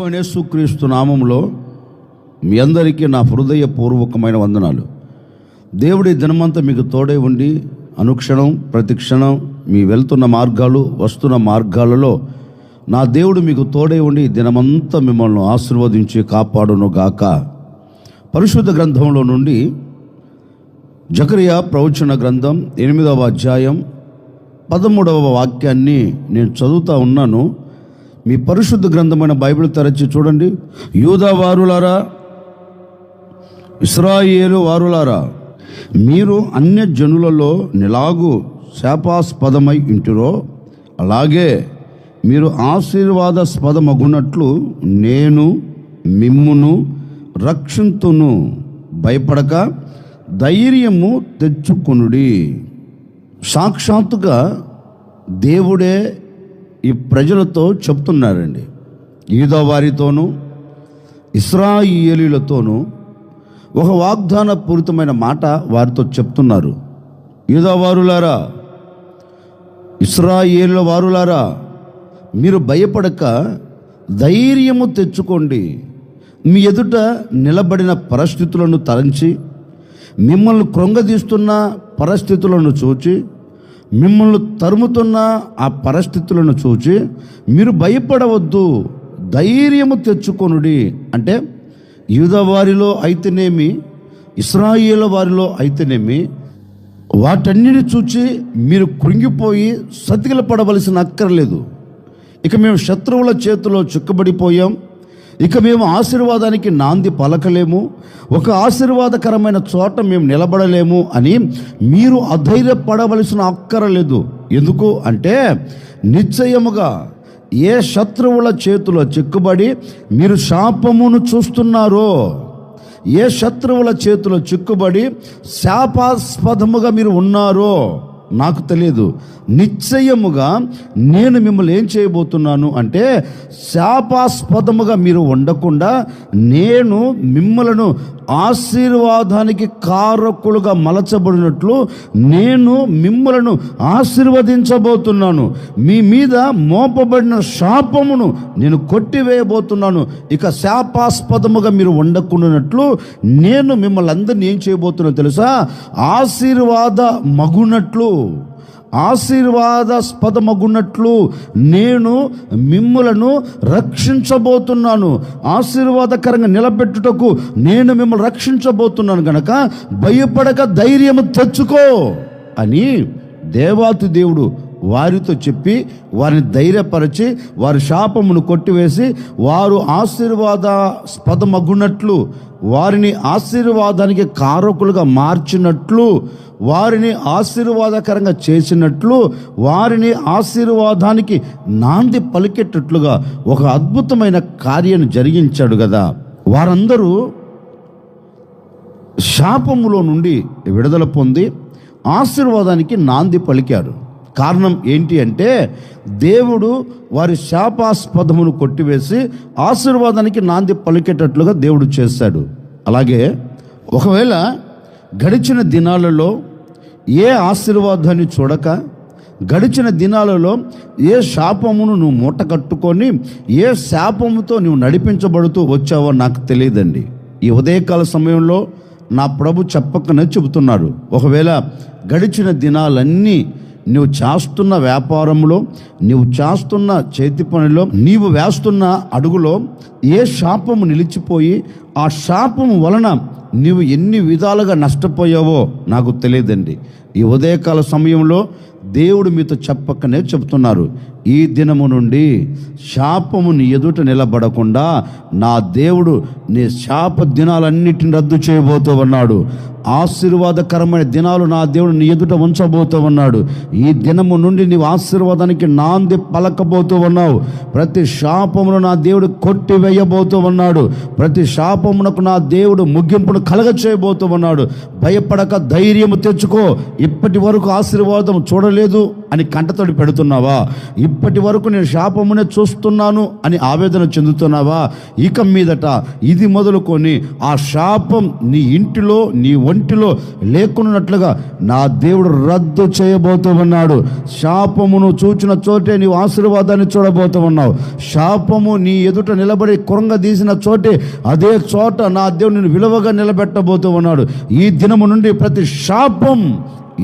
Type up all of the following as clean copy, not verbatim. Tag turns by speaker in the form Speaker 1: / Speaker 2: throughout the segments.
Speaker 1: ప్రభువైన యేసుక్రీస్తు నామములో మీ అందరికీ నా హృదయపూర్వకమైన వందనాలు. దేవుడి దినమంతా మీకు తోడై ఉండి అనుక్షణం ప్రతిక్షణం మీ వెళ్తున్న మార్గాలు వస్తున్న మార్గాలలో నా దేవుడు మీకు తోడై ఉండి దినమంతా మిమ్మల్ని ఆశీర్వదించి కాపాడును గాక. పరిశుద్ధ గ్రంథంలో నుండి జకరియా ప్రవచన గ్రంథం 8వ అధ్యాయం 13వ వాక్యాన్ని నేను చదువుతూ ఉన్నాను. మీ పరిశుద్ధ గ్రంథమైన బైబిల్ తెరచి చూడండి. యూదా వారులారా, ఇశ్రాయేలు వారులారా, మీరు అన్య జనులలో నిలాగు శాపాస్పదమై ఉంటిరో అలాగే మీరు ఆశీర్వాదాస్పదమగునట్లు నేను మిమ్మును రక్షింతును. భయపడక ధైర్యము తెచ్చుకొనుడి. సాక్షాత్తుగా దేవుడే ఈ ప్రజలతో చెప్తున్నారండి. యూదా వారితోనూ ఇశ్రాయేలీలతోనూ ఒక వాగ్దాన పూరితమైన మాట వారితో చెప్తున్నారు. యూదా వారులారా, ఇశ్రాయేలు వారులారా, మీరు భయపడక ధైర్యము తెచ్చుకోండి. మీ ఎదుట నిలబడిన పరిస్థితులను తలంచి, మిమ్మల్ని కృంగదీస్తున్న పరిస్థితులను చూచి, మిమ్మల్ని తరుముతున్న ఆ పరిస్థితులను చూచి మీరు భయపడవద్దు, ధైర్యము తెచ్చుకొనుడి. అంటే యూదా వారిలో అయితేనేమి, ఇశ్రాయేలు వారిలో అయితేనేమి, వాటన్నిటిని చూచి మీరు కృంగిపోయి సతికిల పడవలసిన అక్కర్లేదు. ఇక మేము శత్రువుల చేతిలో చిక్కబడిపోయాం, ఇక మేము ఆశీర్వాదానికి నాంది పలకలేము, ఒక ఆశీర్వాదకరమైన చోట మేము నిలబడలేము అని మీరు అధైర్యపడవలసిన అక్కరలేదు. ఎందుకు అంటే నిశ్చయముగా ఏ శత్రువుల చేతిలో చిక్కుబడి మీరు శాపమును చూస్తున్నారో, ఏ శత్రువుల చేతిలో చిక్కుబడి శాపాస్పదముగా మీరు ఉన్నారో నాకు తెలియదు. నిశ్చయముగా నేను మిమ్మల్ని ఏం చేయబోతున్నాను అంటే, శాపాస్పదముగా మీరు ఉండకుండా నేను మిమ్మలను ఆశీర్వాదానికి కారకులుగా మలచబడినట్లు నేను మిమ్మలను ఆశీర్వదించబోతున్నాను. మీ మీద మోపబడిన శాపమును నేను కొట్టివేయబోతున్నాను. ఇక శాపాస్పదముగా మీరు ఉండకున్నట్లు నేను మిమ్మల్ని అందరినీ ఏం చేయబోతున్నాను తెలుసా? ఆశీర్వాద మగునట్లు, ఆశీర్వాదాస్పదమగున్నట్లు నేను మిమ్ములను రక్షించబోతున్నాను. ఆశీర్వాదకరంగా నిలబెట్టుటకు నేను మిమ్మల్ని రక్షించబోతున్నాను గనక భయపడక ధైర్యము తెచ్చుకో అని దేవాతి దేవుడు వారితో చెప్పి వారిని ధైర్యపరిచి వారి శాపమును కొట్టివేసి వారు ఆశీర్వాదాస్పదమగున్నట్లు, వారిని ఆశీర్వాదానికి కారకులుగా మార్చినట్లు, వారిని ఆశీర్వాదకరంగా చేసినట్లు, వారిని ఆశీర్వాదానికి నాంది పలికేటట్లుగా ఒక అద్భుతమైన కార్యాన్ని జరిగించాడు కదా. వారందరూ శాపములో నుండి విడుదల పొంది ఆశీర్వాదానికి నాంది పలికారు. కారణం ఏంటి అంటే దేవుడు వారి శాపాస్పదమును కొట్టివేసి ఆశీర్వాదానికి నాంది పలికేటట్లుగా దేవుడు చేశాడు. అలాగే ఒకవేళ గడిచిన దినాలలో ఏ ఆశీర్వాదాన్ని చూడక, గడిచిన దినాలలో ఏ శాపమును నువ్వు మూట కట్టుకొని ఏ శాపముతో నువ్వు నడిపించబడుతూ వచ్చావో నాకు తెలియదండి. ఈ ఉదయకాల సమయంలో నా ప్రభు చెప్పకనే చెబుతున్నారు. ఒకవేళ గడిచిన దినాలన్నీ నువ్వు చేస్తున్న వ్యాపారంలో, నువ్వు చేస్తున్న చేతి పనిలో, నీవు వేస్తున్న అడుగులో ఏ శాపము నిలిచిపోయి ఆ శాపము వలన నీవు ఎన్ని విధాలుగా నష్టపోయావో నాకు తెలియదండి. ఈ ఉదయకాల సమయంలో దేవుడు మీతో చెప్పకనే చెప్తున్నారు. ఈ దినము నుండి శాపము నీ ఎదుట నిలబడకుండా నా దేవుడు నీ శాప దినాలన్నిటిని రద్దు చేయబోతూ ఉన్నాడు. ఆశీర్వాదకరమైన దినాలు నా దేవుడు నీ ఎదుట ఉంచబోతూ ఉన్నాడు. ఈ దినము నుండి నీవు ఆశీర్వాదానికి నాంది పలకబోతూ ఉన్నావు. ప్రతి శాపమును నా దేవుడు కొట్టివేయబోతూ ఉన్నాడు. ప్రతి శాపమునకు నా దేవుడు ముగింపును కలగ చేయబోతూ ఉన్నాడు. భయపడక ధైర్యము తెచ్చుకో. ఇప్పటి వరకు ఆశీర్వాదం చూడలేదు, అని కంటతడి పెడుతున్నావా? ఇప్పటి వరకు నేను శాపమునే చూస్తున్నాను అని ఆవేదన చెందుతున్నావా? ఇక మీదట ఇది మొదలుకొని ఆ శాపం నీ ఇంటిలో నీ ఒంటిలో లేకున్నట్లుగా నా దేవుడు రద్దు చేయబోతూ ఉన్నాడు. శాపమును చూచిన చోటే నీవు ఆశీర్వాదాన్ని చూడబోతూ ఉన్నావు. శాపము నీ ఎదుట నిలబడి కృంగదీసిన చోటే అదే చోట నా దేవుడు నిన్ను విలువగా నిలబెట్టబోతూ ఉన్నాడు. ఈ దినము నుండి ప్రతి శాపం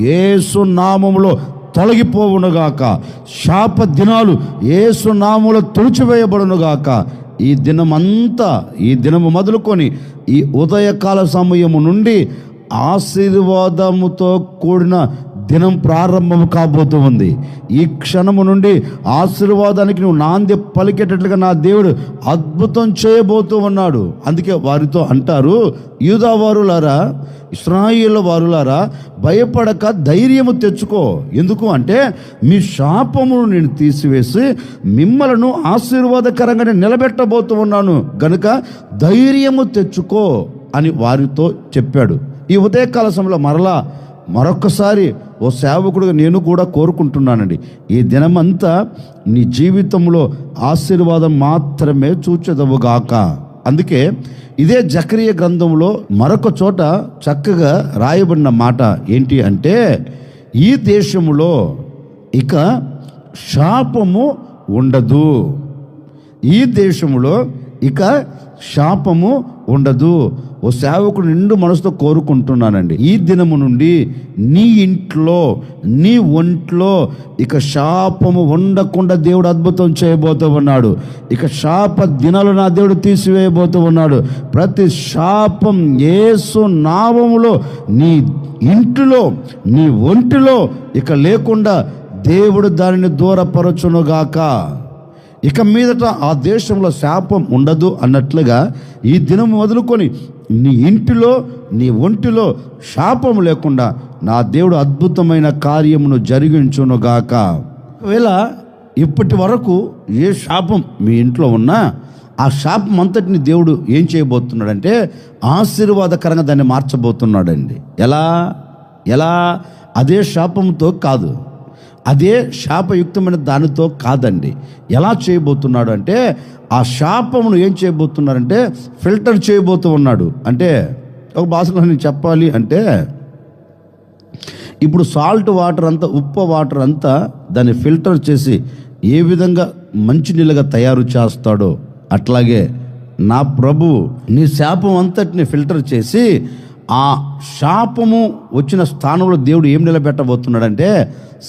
Speaker 1: యేసు నామములో తొలగిపోవునుగాక. శాప దినాలు యేసు నామములో తుడిచివేయబడునుగాక. ఈ దినమంతా, ఈ దినము మొదలుకొని ఈ ఉదయకాల సమయము నుండి ఆశీర్వాదముతో కూడిన దినం ప్రారంభం కాబోతూ ఉంది. ఈ క్షణము నుండి ఆశీర్వాదానికి నువ్వు నాంది పలికేటట్లుగా నా దేవుడు అద్భుతం చేయబోతూ ఉన్నాడు. అందుకే వారితో అంటారు, యూదా వారులారా, ఇశ్రాయేలు వారులారా, భయపడక ధైర్యము తెచ్చుకో. ఎందుకు అంటే మీ శాపమును నేను తీసివేసి మిమ్మలను ఆశీర్వాదకరంగా నేను నిలబెట్టబోతూ ఉన్నాను గనుక ధైర్యము తెచ్చుకో అని వారితో చెప్పాడు. ఈ ఉదయకాల సమయంలో మరొక్కసారి ఓ సేవకుడుగా నేను కూడా కోరుకుంటున్నానండి, ఈ దినమంతా నీ జీవితంలో ఆశీర్వాదం మాత్రమే చూచెదవుగాక. అందుకే ఇదే జకరియా గ్రంథంలో మరొక చోట చక్కగా రాయబడిన మాట ఏంటి అంటే, ఈ దేశములో ఇక శాపము ఉండదు. ఈ దేశములో ఇక శాపము ఉండదు. ఓ సేవకుడు నిండు మనసుతో కోరుకుంటున్నానండి, ఈ దినము నుండి నీ ఇంట్లో నీ ఒంట్లో ఇక శాపము ఉండకుండా దేవుడు అద్భుతం చేయబోతూ ఉన్నాడు. ఇక శాప దినాలు నా దేవుడు తీసివేయబోతూ ఉన్నాడు. ప్రతి శాపం యేసు నామములో నీ ఇంటిలో నీ ఒంటిలో ఇక లేకుండా దేవుడు దానిని దూరపరచునుగాక. ఇక మీదట ఆ దేశంలో శాపం ఉండదు అన్నట్లుగా ఈ దినం మొదలుకొని నీ ఇంటిలో నీ ఒంటిలో శాపం లేకుండా నా దేవుడు అద్భుతమైన కార్యమును జరిగించునుగాక. ఒకవేళ ఇప్పటి వరకు ఏ శాపం మీ ఇంట్లో ఉన్నా ఆ శాపం అంతటిని దేవుడు ఏం చేయబోతున్నాడంటే ఆశీర్వాదకరంగా దాన్ని మార్చబోతున్నాడండి. ఎలా అదే శాపంతో కాదు, అదే శాపయుక్తమైన దానితో కాదండి. ఎలా చేయబోతున్నాడు అంటే ఆ శాపమును ఏం చేయబోతున్నారంటే ఫిల్టర్ చేయబోతూ ఉన్నాడు. అంటే ఒక భాషలో నేను చెప్పాలి అంటే, ఇప్పుడు సాల్ట్ వాటర్ అంతా, ఉప్పు వాటర్ అంతా దాన్ని ఫిల్టర్ చేసి ఏ విధంగా మంచినీళ్ళగా తయారు చేస్తాడో అట్లాగే నా ప్రభు నీ శాపం అంతటిని ఫిల్టర్ చేసి ఆ శాపము వచ్చిన స్థానంలో దేవుడు ఏం నిలబెట్టబోతున్నాడంటే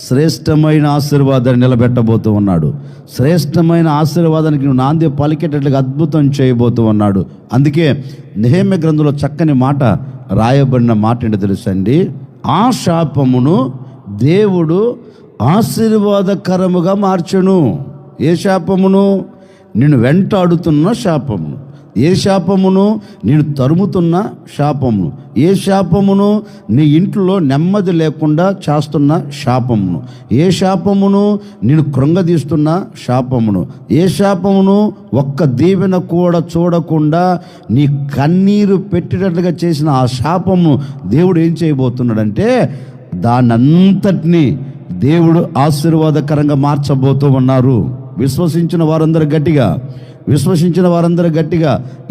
Speaker 1: శ్రేష్టమైన ఆశీర్వాదాన్ని నిలబెట్టబోతూ ఉన్నాడు. శ్రేష్టమైన ఆశీర్వాదానికి నువ్వు నాంది పలికేటట్లుగా అద్భుతం చేయబోతూ ఉన్నాడు. అందుకే నెహెమ్యా గ్రంథంలో చక్కని మాట రాయబడిన మాట ఏంటో తెలుసండి, ఆ శాపమును దేవుడు ఆశీర్వాదకరముగా మార్చెను. ఏ శాపమును? నిన్ను వెంటాడుతున్న శాపమును. ఏ శాపమును? నేను తరుముతున్న శాపమును. ఏ శాపమును? నీ ఇంట్లో నెమ్మది లేకుండా చేస్తున్న శాపమును. ఏ శాపమును? నేను కృంగదీస్తున్న శాపమును. ఏ శాపమును? ఒక్క దీవెన కూడా చూడకుండా నీ కన్నీరు పెట్టేటట్లుగా చేసిన ఆ శాపమును దేవుడు ఏం చేయబోతున్నాడంటే దానంతటినీ దేవుడు ఆశీర్వాదకరంగా మార్చబోతూ ఉన్నారు. విశ్వసించిన వారందరూ గట్టిగా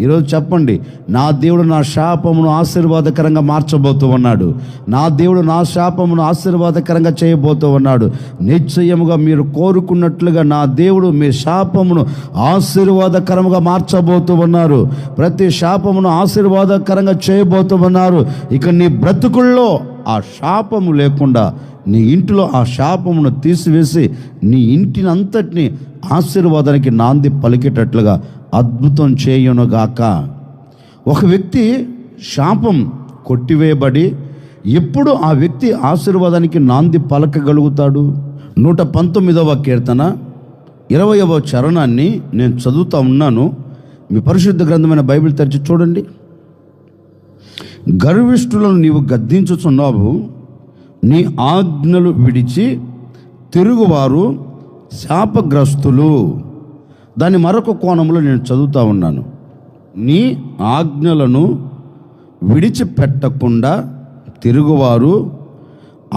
Speaker 1: ఈరోజు చెప్పండి, నా దేవుడు నా శాపమును ఆశీర్వాదకరంగా మార్చబోతూ ఉన్నాడు. నా దేవుడు నా శాపమును ఆశీర్వాదకరంగా చేయబోతూ ఉన్నాడు. నిశ్చయముగా మీరు కోరుకున్నట్లుగా నా దేవుడు మీ శాపమును ఆశీర్వాదకరంగా మార్చబోతూ ఉన్నారు. ప్రతి శాపమును ఆశీర్వాదకరంగా చేయబోతూ ఉన్నారు. ఇక నీ బ్రతుకుల్లో ఆ శాపము లేకుండా నీ ఇంటిలో ఆ శాపమును తీసివేసి నీ ఇంటిని అంతటిని ఆశీర్వాదానికి నాంది పలికేటట్లుగా అద్భుతం చేయునుగాక. ఒక వ్యక్తి శాపం కొట్టివేయబడి ఎప్పుడు ఆ వ్యక్తి ఆశీర్వాదానికి నాంది పలకగలుగుతాడు? 119వ కీర్తన 20వ చరణాన్ని నేను చదువుతా ఉన్నాను. మీ పరిశుద్ధ గ్రంథమైన బైబిల్ తెరిచి చూడండి. గర్విష్ఠులను నీవు గద్దించుచున్నావు, నీ ఆజ్ఞలు విడిచి తిరుగువారు శాపగ్రస్తులు. దాని మరొక కోణంలో నేను చదువుతా ఉన్నాను. నీ ఆజ్ఞలను విడిచిపెట్టకుండా తిరుగువారు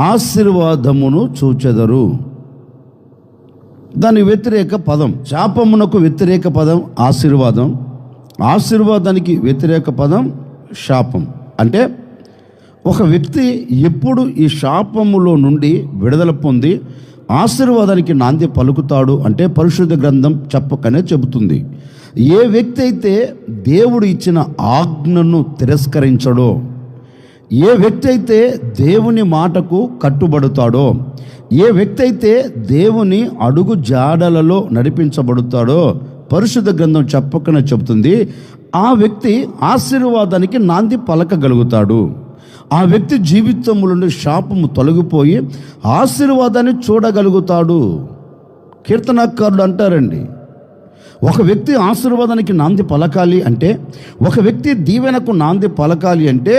Speaker 1: ఆశీర్వాదమును చూచెదరు. దాని వ్యతిరేక పదం. శాపమునకు వ్యతిరేక పదం ఆశీర్వాదం, ఆశీర్వాదానికి వ్యతిరేక పదం శాపం. అంటే ఒక వ్యక్తి ఎప్పుడు ఈ శాపములో నుండి విడుదల పొంది ఆశీర్వాదానికి నాంది పలుకుతాడు అంటే పరిశుద్ధ గ్రంథం చెప్పకనే చెబుతుంది. ఏ వ్యక్తి అయితే దేవుడు ఇచ్చిన ఆజ్ఞను తిరస్కరించడో, ఏ వ్యక్తి అయితే దేవుని మాటకు కట్టుబడతాడో, ఏ వ్యక్తి అయితే దేవుని అడుగు జాడలలో నడిపించబడతాడో పరిశుద్ధ గ్రంథం చెప్పకనే చెబుతుంది, ఆ వ్యక్తి ఆశీర్వాదానికి నాంది పలకగలుగుతాడు. ఆ వ్యక్తి జీవితంలో నుండి శాపము తొలగిపోయి ఆశీర్వాదాన్ని చూడగలుగుతాడు. కీర్తనకారుడు అంటారండి, ఒక వ్యక్తి ఆశీర్వాదానికి నాంది పలకాలి అంటే, ఒక వ్యక్తి దీవెనకు నాంది పలకాలి అంటే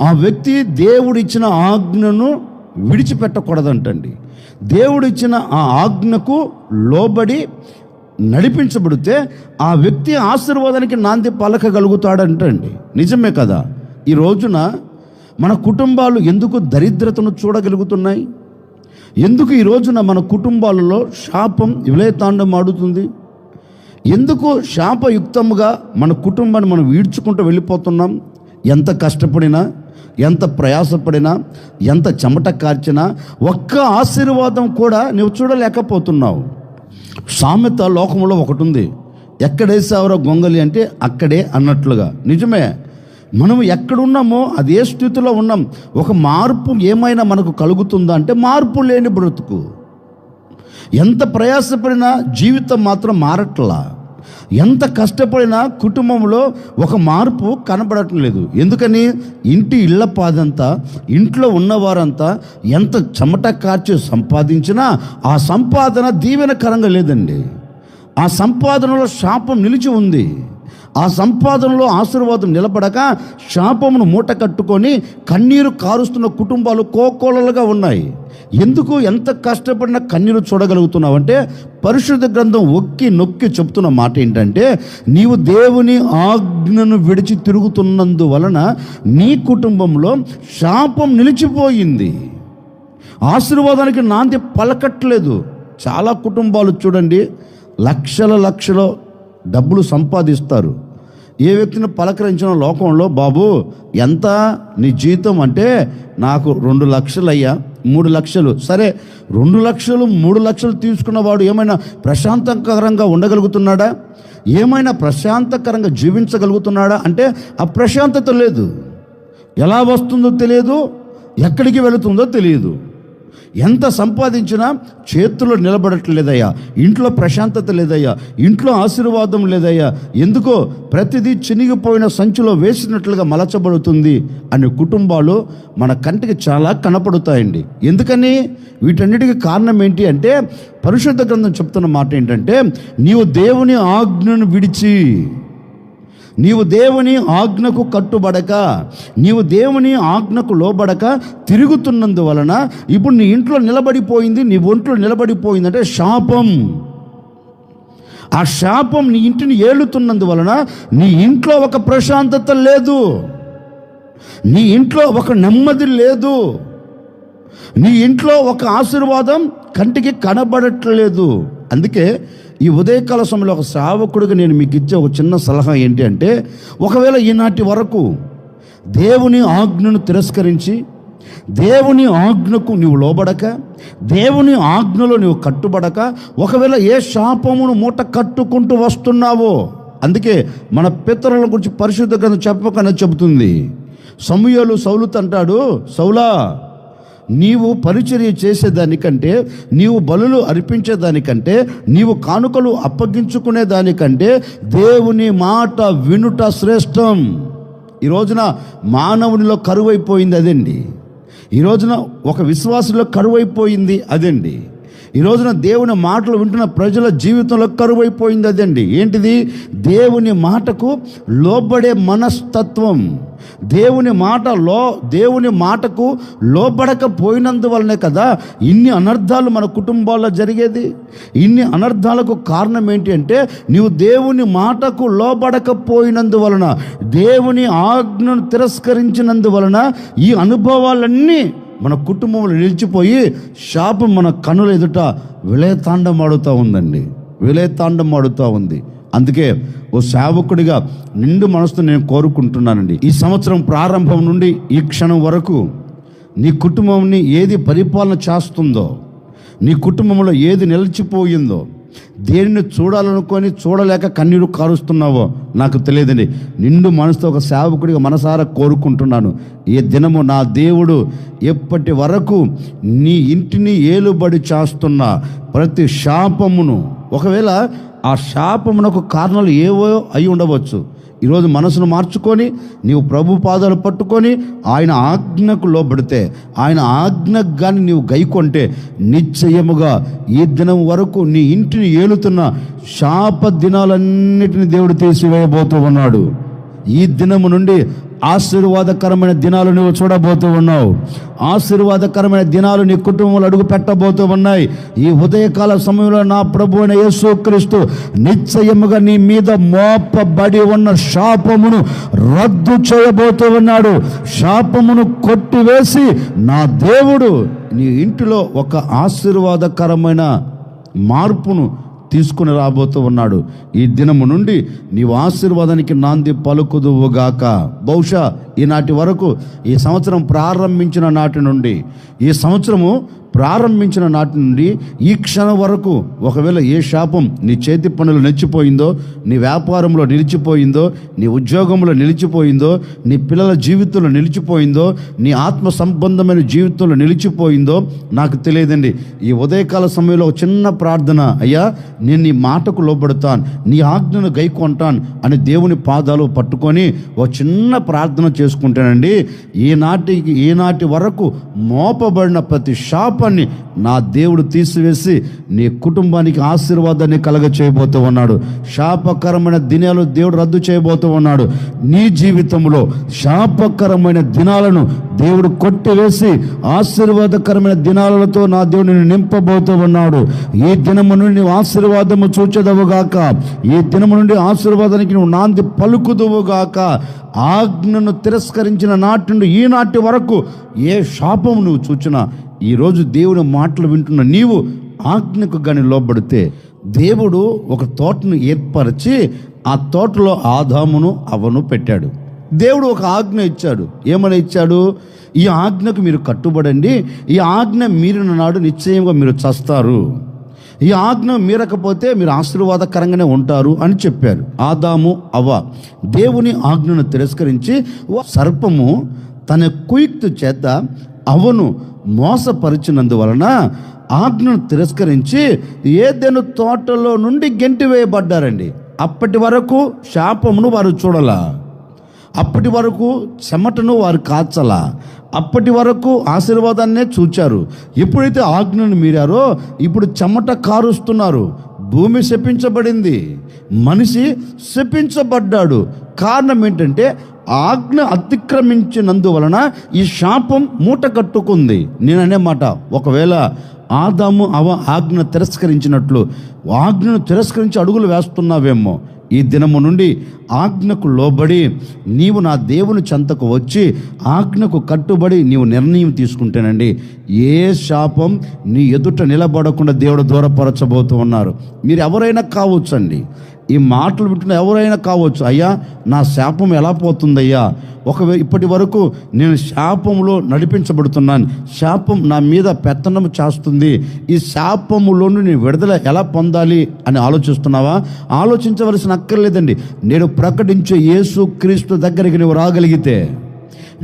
Speaker 1: ఆ వ్యక్తి దేవుడిచ్చిన ఆజ్ఞను విడిచిపెట్టకూడదంటండి. దేవుడిచ్చిన ఆ ఆజ్ఞకు లోబడి నడిపించబడితే ఆ వ్యక్తి ఆశీర్వాదానికి నాంది పలకగలుగుతాడంటండి. నిజమే కదా? ఈ రోజున మన కుటుంబాలు ఎందుకు దరిద్రతను చూడగలుగుతున్నాయి? ఎందుకు ఈ రోజున మన కుటుంబాలలో శాపం విలయతాండం ఆడుతుంది? ఎందుకు శాపయుక్తముగా మన కుటుంబాన్ని మనం ఈడ్చుకుంటూ వెళ్ళిపోతున్నాం? ఎంత కష్టపడినా, ఎంత ప్రయాసపడినా, ఎంత చెమట కార్చినా ఒక్క ఆశీర్వాదం కూడా నువ్వు చూడలేకపోతున్నావు. సామెత లోకంలో ఒకటి ఉంది, ఎక్కడేసావరో గొంగలి అంటే అక్కడే అన్నట్లుగా. నిజమే, మనం ఎక్కడున్నామో అదే స్థితిలో ఉన్నాం. ఒక మార్పు ఏమైనా మనకు కలుగుతుందా అంటే మార్పు లేని బ్రతుకు. ఎంత ప్రయాసపడినా జీవితం మాత్రం మారట్లా. ఎంత కష్టపడినా కుటుంబంలో ఒక మార్పు కనబడటం లేదు. ఎందుకని? ఇంటి ఇళ్ల పాదంతా, ఇంట్లో ఉన్నవారంతా ఎంత చెమట కార్చి సంపాదించినా ఆ సంపాదన దీవెనకరంగా లేదండి. ఆ సంపాదనలో శాపం నిలిచి ఉంది. ఆ సంపాదనలో ఆశీర్వాదం నిలబడక శాపమును మూట కట్టుకొని కన్నీరు కారుస్తున్న కుటుంబాలు కోకోలలుగా ఉన్నాయి. ఎందుకు? ఎంత కష్టపడినా కన్నీరు చూడగలుగుతున్నావు అంటే పరిశుద్ధ గ్రంథం ఒక్కి నొక్కి చెప్తున్న మాట ఏంటంటే, నీవు దేవుని ఆజ్ఞను విడిచి తిరుగుతున్నందువలన నీ కుటుంబంలో శాపం నిలిచిపోయింది, ఆశీర్వాదానికి నాంది పలకట్లేదు. చాలా కుటుంబాలు చూడండి, లక్షల డబ్బులు సంపాదిస్తారు. ఏ వ్యక్తిని పలకరించిన లోకంలో, బాబు ఎంత నీ జీతం అంటే, నాకు 2 లక్షలు అయ్యా, 3 లక్షలు. సరే, 2 లక్షలు 3 లక్షలు తీసుకున్నవాడు ఏమైనా ప్రశాంతకరంగా ఉండగలుగుతున్నాడా? ఏమైనా ప్రశాంతకరంగా జీవించగలుగుతున్నాడా అంటే ఆ ప్రశాంతత లేదు. ఎలా వస్తుందో తెలియదు, ఎక్కడికి వెళుతుందో తెలియదు. ఎంత సంపాదించినా చేతుల్లో నిలబడట్లేదయ్యా, ఇంట్లో ప్రశాంతత లేదయ్యా, ఇంట్లో ఆశీర్వాదం లేదయ్యా. ఎందుకో ప్రతిదీ చినిగిపోయిన సంచిలో వేసినట్లుగా మలచబడుతుంది అనే కుటుంబాలు మన కంటికి చాలా కనపడుతాయండి. ఎందుకని? వీటన్నిటికీ కారణం ఏంటి అంటే పరిశుద్ధ గ్రంథం చెప్తున్న మాట ఏంటంటే, నీవు దేవుని ఆజ్ఞను విడిచి, నీవు దేవుని ఆజ్ఞకు కట్టుబడక, నీవు దేవుని ఆజ్ఞకు లోబడక తిరుగుతున్నందువలన ఇప్పుడు నీ ఇంట్లో నిలబడిపోయింది, నీ ఒంట్లో నిలబడిపోయిందంటే శాపం. ఆ శాపం నీ ఇంటిని ఏలుతున్నందువలన నీ ఇంట్లో ఒక ప్రశాంతత లేదు, నీ ఇంట్లో ఒక నెమ్మది లేదు, నీ ఇంట్లో ఒక ఆశీర్వాదం కంటికి కనబడట్లేదు. అందుకే ఈ ఉదయకాల సమయంలో ఒక సేవకుడిగా నేను మీకు ఇచ్చే ఒక చిన్న సలహా ఏంటి అంటే, ఒకవేళ ఈనాటి వరకు దేవుని ఆజ్ఞను తిరస్కరించి, దేవుని ఆజ్ఞకు నీవు లోబడక, దేవుని ఆజ్ఞలో నీవు కట్టుబడక, ఒకవేళ ఏ శాపమును మూట కట్టుకుంటూ వస్తున్నావో, అందుకే మన పితరుల గురించి పరిశుద్ధ గ్రంథం చెప్పకనే చెబుతుంది. సమూయేలు సౌలుతో అంటాడు, సౌలా, నీవు పరిచర్య చేసేదానికంటే, నీవు బలులు అర్పించేదానికంటే, నీవు కానుకలు అప్పగించుకునే దానికంటే దేవుని మాట వినుట శ్రేష్టం. ఈ రోజున మానవునిలో కరువైపోయింది అదండి. ఈ రోజున ఒక విశ్వాసంలో కరువైపోయింది అదండి. ఈ రోజున దేవుని మాటలు వింటున్న ప్రజల జీవితంలో కరువైపోయింది అదండి. ఏంటిది? దేవుని మాటకు లోబడే మనస్తత్వం. దేవుని మాటకు లోబడకపోయినందువల్లనే కదా ఇన్ని అనర్థాలు మన కుటుంబాల్లో జరిగేది. ఇన్ని అనర్థాలకు కారణం ఏంటి అంటే, నీవు దేవుని మాటకు లోబడకపోయినందువలన, దేవుని ఆజ్ఞను తిరస్కరించినందువలన ఈ అనుభవాలన్నీ మన కుటుంబంలో నిలిచిపోయి శాపం మన కన్నుల ఎదుట విలయతాండమాడుతూ ఉందండి, విలయతాండమాడుతూ ఉంది. అందుకే ఓ సేవకుడిగా నిండు మనసుతో నేను కోరుకుంటున్నానండి, ఈ సంవత్సరం ప్రారంభం నుండి ఈ క్షణం వరకు నీ కుటుంబంని ఏది పరిపాలన చేస్తుందో, నీ కుటుంబంలో ఏది నిలిచిపోయిందో, దేనిని చూడాలనుకొని చూడలేక కన్నీరు కారుస్తున్నావో నాకు తెలియదండి. నిండు మనసుతో ఒక సేవకుడిగా మనసారా కోరుకుంటున్నాను, ఈ దినము నా దేవుడు ఎప్పటి వరకు నీ ఇంటిని ఏలుబడి చేస్తున్న ప్రతి శాపమును, ఒకవేళ ఆ శాపమునకు కారణాలు ఏవో అయి ఉండవచ్చు, ఈరోజు మనసును మార్చుకొని నీవు ప్రభు పాదాలు పట్టుకొని ఆయన ఆజ్ఞకు లోబడితే, ఆయన ఆజ్ఞకు కానీ నీవు గైకొంటే నిశ్చయముగా ఈ దినం వరకు నీ ఇంటిని ఏలుతున్న శాప దినాలన్నిటిని దేవుడు తీసివేయబోతూ ఉన్నాడు. ఈ దినము నుండి ఆశీర్వాదకరమైన దినాలు నువ్వు చూడబోతూ ఉన్నావు. ఆశీర్వాదకరమైన దినాలు నీ కుటుంబంలో అడుగు పెట్టబోతూ ఉన్నాయి. ఈ ఉదయకాల సమయంలో నా ప్రభు అయిన యేసుక్రీస్తు నిశ్చయముగా నీ మీద మోపబడి ఉన్న శాపమును రద్దు చేయబోతూ ఉన్నాడు. శాపమును కొట్టివేసి నా దేవుడు నీ ఇంటిలో ఒక ఆశీర్వాదకరమైన మార్పును తీసుకుని రాబోతూ ఉన్నాడు. ఈ దినము నుండి నీవు ఆశీర్వాదానికి నాంది పలుకుదువుగాక. బహుశా ఈనాటి వరకు, ఈ సంవత్సరం ప్రారంభించిన నాటి నుండి, ఈ సంవత్సరము ప్రారంభించిన నాటి నుండి ఈ క్షణం వరకు ఒకవేళ ఏ శాపం నీ చేతి పనులు నిలిచిపోయిందో, నీ వ్యాపారంలో నిలిచిపోయిందో, నీ ఉద్యోగంలో నిలిచిపోయిందో, నీ పిల్లల జీవితంలో నిలిచిపోయిందో, నీ ఆత్మ సంబంధమైన జీవితంలో నిలిచిపోయిందో నాకు తెలియదండి. ఈ ఉదయకాల సమయంలో ఒక చిన్న ప్రార్థన, అయ్యా నేను నీ మాటకు లోబడతాను, నీ ఆజ్ఞను గైకొంటాను అని దేవుని పాదాలు పట్టుకొని ఒక చిన్న ప్రార్థన చేసుకుంటానండి. ఈనాటి వరకు మోపబడిన ప్రతి శాపాన్ని నా దేవుడు తీసివేసి నీ కుటుంబానికి ఆశీర్వాదాన్ని కలగ చేయబోతూ ఉన్నాడు. శాపకరమైన దినాలు దేవుడు రద్దు చేయబోతూ ఉన్నాడు. నీ జీవితంలో శాపకరమైన దినాలను దేవుడు కొట్టివేసి ఆశీర్వాదకరమైన దినాలతో నా దేవుడు నిన్ను నింపబోతూ ఉన్నాడు. ఈ దినము నుండి నువ్వు ఆశీర్వాదము చూచెదవుగాక. ఈ దినము నుండి ఆశీర్వాదానికి నువ్వు నాంది పలుకుదువుగాక. ఆజ్ఞను తిరస్కరించిన నాటి నుండి ఈనాటి వరకు ఏ శాపము నువ్వు చూచినా, ఈరోజు దేవుని మాటలు వింటున్న నీవు ఆజ్ఞకు కానీ లోబడితే, దేవుడు ఒక తోటను ఏర్పరిచి ఆ తోటలో ఆదామును అవ్వను పెట్టాడు. దేవుడు ఒక ఆజ్ఞ ఇచ్చాడు. ఏమని ఇచ్చాడు? ఈ ఆజ్ఞకు మీరు కట్టుబడండి, ఈ ఆజ్ఞ మీరిన నాడు నిశ్చయంగా మీరు చస్తారు, ఈ ఆజ్ఞ మీరకపోతే మీరు ఆశీర్వాదకరంగానే ఉంటారు అని చెప్పారు. ఆదాము అవ్వ దేవుని ఆజ్ఞను తిరస్కరించి సర్పము తన కుయుక్తి చేత అవ్వను మోసపరిచినందువలన ఆజ్ఞను తిరస్కరించి ఏదెను తోటలో నుండి గెంటివేయబడ్డారండి. అప్పటి వరకు శాపమును వారు చూడలా, అప్పటి వరకు చెమటను వారు కాచలా, అప్పటి వరకు ఆశీర్వాదాన్నే చూచారు. ఎప్పుడైతే ఆజ్ఞను మీరారో ఇప్పుడు చెమట కారుస్తున్నారు. భూమి శపించబడింది, మనిషి శపించబడ్డాడు. కారణం ఏంటంటే ఆజ్ఞ అతిక్రమించినందువలన ఈ శాపం మూట కట్టుకుంది. నేననే మాట, ఒకవేళ ఆదాము అవ్వ ఆజ్ఞ తిరస్కరించినట్లు ఆజ్ఞను తిరస్కరించి అడుగులు వేస్తున్నావేమో, ఈ దినము నుండి ఆజ్ఞకు లోబడి నీవు నా దేవుని చెంతకు వచ్చి ఆజ్ఞకు కట్టుబడి నీవు నిర్ణయం తీసుకుంటేనండి ఏ శాపం నీ ఎదుట నిలబడకుండా దేవుడు దూరపరచబోతూ ఉన్నారు. మీరు ఎవరైనా కావచ్చండి, ఈ మాటలు వింటున్న ఎవరైనా కావచ్చు, అయ్యా నా శాపం ఎలా పోతుందయ్యా, ఇప్పటి వరకు నేను శాపంలో నడిపించబడుతున్నాను, శాపం నా మీద పెత్తనం చేస్తుంది, ఈ శాపములోను నేను విడుదల ఎలా పొందాలి అని ఆలోచిస్తున్నావా? ఆలోచించవలసిన అక్కర్లేదండి. నేను ప్రకటించే యేసు క్రీస్తు దగ్గరికి నువ్వు రాగలిగితే,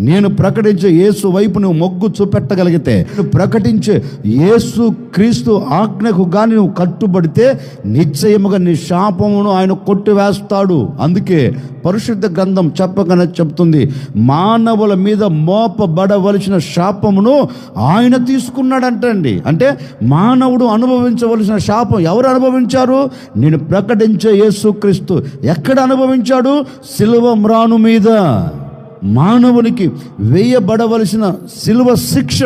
Speaker 1: నేను ప్రకటించే యేసు వైపు నువ్వు మొగ్గు చూపెట్టగలిగితే, నువ్వు ప్రకటించే యేసు క్రీస్తు ఆజ్ఞకు కానీ నువ్వు కట్టుబడితే నిశ్చయముగా నీ శాపమును ఆయన కొట్టివేస్తాడు. అందుకే పరిశుద్ధ గ్రంథం చెప్పగానే చెప్తుంది, మానవుల మీద మోపబడవలసిన శాపమును ఆయన తీసుకున్నాడంటండి. అంటే మానవుడు అనుభవించవలసిన శాపం ఎవరు అనుభవించారు? నేను ప్రకటించే యేసు క్రీస్తు. ఎక్కడ అనుభవించాడు? సిలువ మ్రాను మీద మానవునికి వేయబడవలసిన సిలువ శిక్ష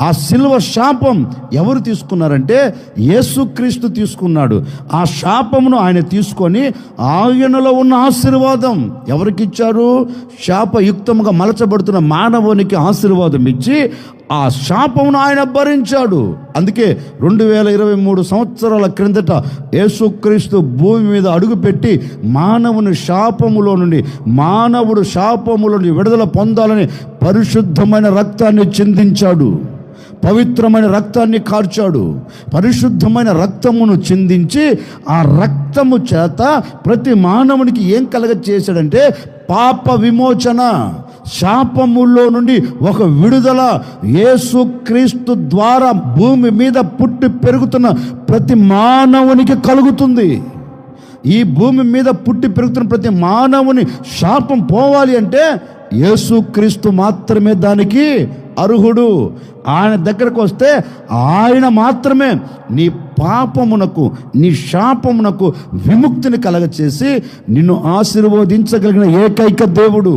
Speaker 1: ఆ సిలువ శాపం ఎవరు తీసుకున్నారంటే యేసుక్రీస్తు తీసుకున్నాడు. ఆ శాపమును ఆయన తీసుకొని ఆయనలో ఉన్న ఆశీర్వాదం ఎవరికి ఇచ్చారు? శాపయుక్తముగా మలచబడుతున్న మానవునికి ఆశీర్వాదం ఇచ్చి ఆ శాపమును ఆయన భరించాడు. అందుకే 2023 సంవత్సరాల క్రిందట యేసుక్రీస్తు భూమి మీద అడుగుపెట్టి మానవుడు శాపములో నుండి విడుదల పొందాలని పరిశుద్ధమైన రక్తాన్ని చిందించాడు, పవిత్రమైన రక్తాన్ని కార్చాడు. పరిశుద్ధమైన రక్తమును చిందించి ఆ రక్తము చేత ప్రతి మానవునికి ఏం చేశాడంటే పాప విమోచన, శాపములో నుండి ఒక విడుదల యేసుక్రీస్తు ద్వారా భూమి మీద పుట్టి పెరుగుతున్న ప్రతి మానవునికి కలుగుతుంది. ఈ భూమి మీద పుట్టి పెరుగుతున్న ప్రతి మానవుని శాపం పోవాలి అంటే యేసుక్రీస్తు మాత్రమే దానికి అర్హుడు. ఆయన దగ్గరకు వస్తే ఆయన మాత్రమే నీ పాపమునకు, నీ శాపమునకు విముక్తిని కలగచేసి నిన్ను ఆశీర్వదించగలిగిన ఏకైక దేవుడు,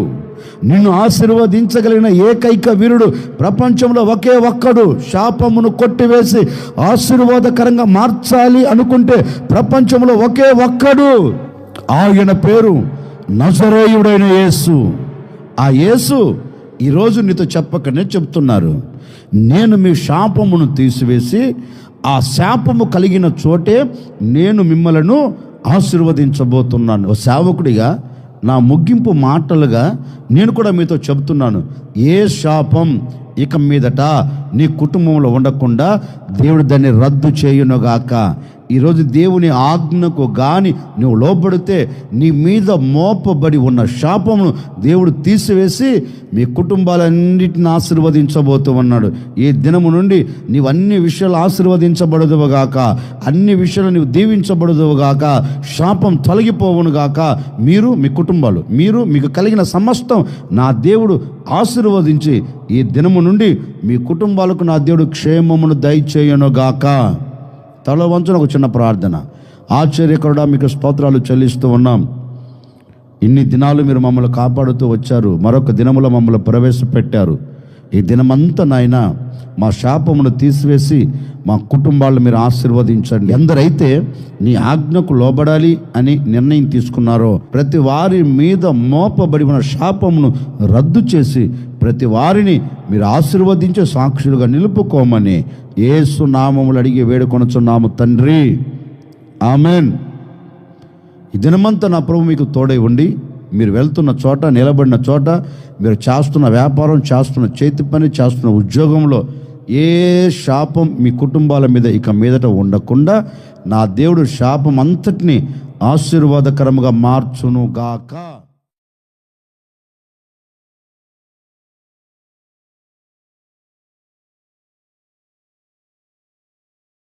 Speaker 1: నిన్ను ఆశీర్వదించగలిగిన ఏకైక వీరుడు ప్రపంచంలో ఒకే ఒక్కడు. శాపమును కొట్టివేసి ఆశీర్వాదకరంగా మార్చాలి అనుకుంటే ప్రపంచంలో ఒకే ఒక్కడు. ఆయన పేరు నజరేయుడైన యేసు. ఆ యేసు ఈరోజు నీతో చెప్పకనే చెప్తున్నారు, నేను మీ శాపమును తీసివేసి ఆ శాపము కలిగిన చోటే నేను మిమ్మలను ఆశీర్వదించబోతున్నాను. ఓ సేవకుడిగా నా ముగింపు మాటలుగా నేను కూడా మీతో చెబుతున్నాను, ఏ శాపం ఇక మీదట నీ కుటుంబంలో ఉండకుండా దేవుడు దాన్ని రద్దు చేయునుగాక. ఈరోజు దేవుని ఆజ్ఞకు గాని నువ్వు లోబడితే నీ మీద మోపబడి ఉన్న శాపమును దేవుడు తీసివేసి మీ కుటుంబాలన్నిటిని ఆశీర్వదించబోతూ ఉన్నాడు. ఈ దినము నుండి నీవు అన్ని విషయాలు ఆశీర్వదించబడదువుగాక, అన్ని విషయాలు నీవు దీవించబడదువుగాక, శాపం తొలగిపోవునుగాక. మీరు మీ కుటుంబాలు, మీరు మీకు కలిగిన సమస్తం నా దేవుడు ఆశీర్వదించి ఈ దినము నుండి మీ కుటుంబాలకు నా దేవుడు క్షేమమును దయచేయునుగాక. తల వంచున ఒక చిన్న ప్రార్థన. ఆశ్చర్యకరుడా మీకు స్తోత్రాలు చెల్లిస్తూ ఉన్నాం. ఇన్ని దినాలు మీరు మమ్మల్ని కాపాడుతూ వచ్చారు, మరొక దినములో మమ్మల్ని ప్రవేశపెట్టారు. ఈ దినమంతా నాయన మా శాపమును తీసివేసి మా కుటుంబాలను మీరు ఆశీర్వదించండి. ఎందరైతే నీ ఆజ్ఞకు లోబడాలి అని నిర్ణయం తీసుకున్నారో ప్రతి వారి మీద మోపబడి ఉన్న శాపమును రద్దు చేసి ప్రతి వారిని మీరు ఆశీర్వదించే సాక్షులుగా నిలుపుకోమని యేసు నామములు అడిగి వేడుకొనుచున్నాము తండ్రి, ఆమెన్. ఈ దినమంతా నా ప్రభు మీకు తోడై ఉండి మీరు వెళ్తున్న చోట, నిలబడిన చోట, మీరు చేస్తున్న వ్యాపారం, చేస్తున్న చేతి పని, చేస్తున్న ఉద్యోగంలో ఏ శాపం మీ కుటుంబాల మీద ఇక మీదట ఉండకుండా నా దేవుడు శాపం అంతటిని ఆశీర్వాదకరముగా మార్చును గాక.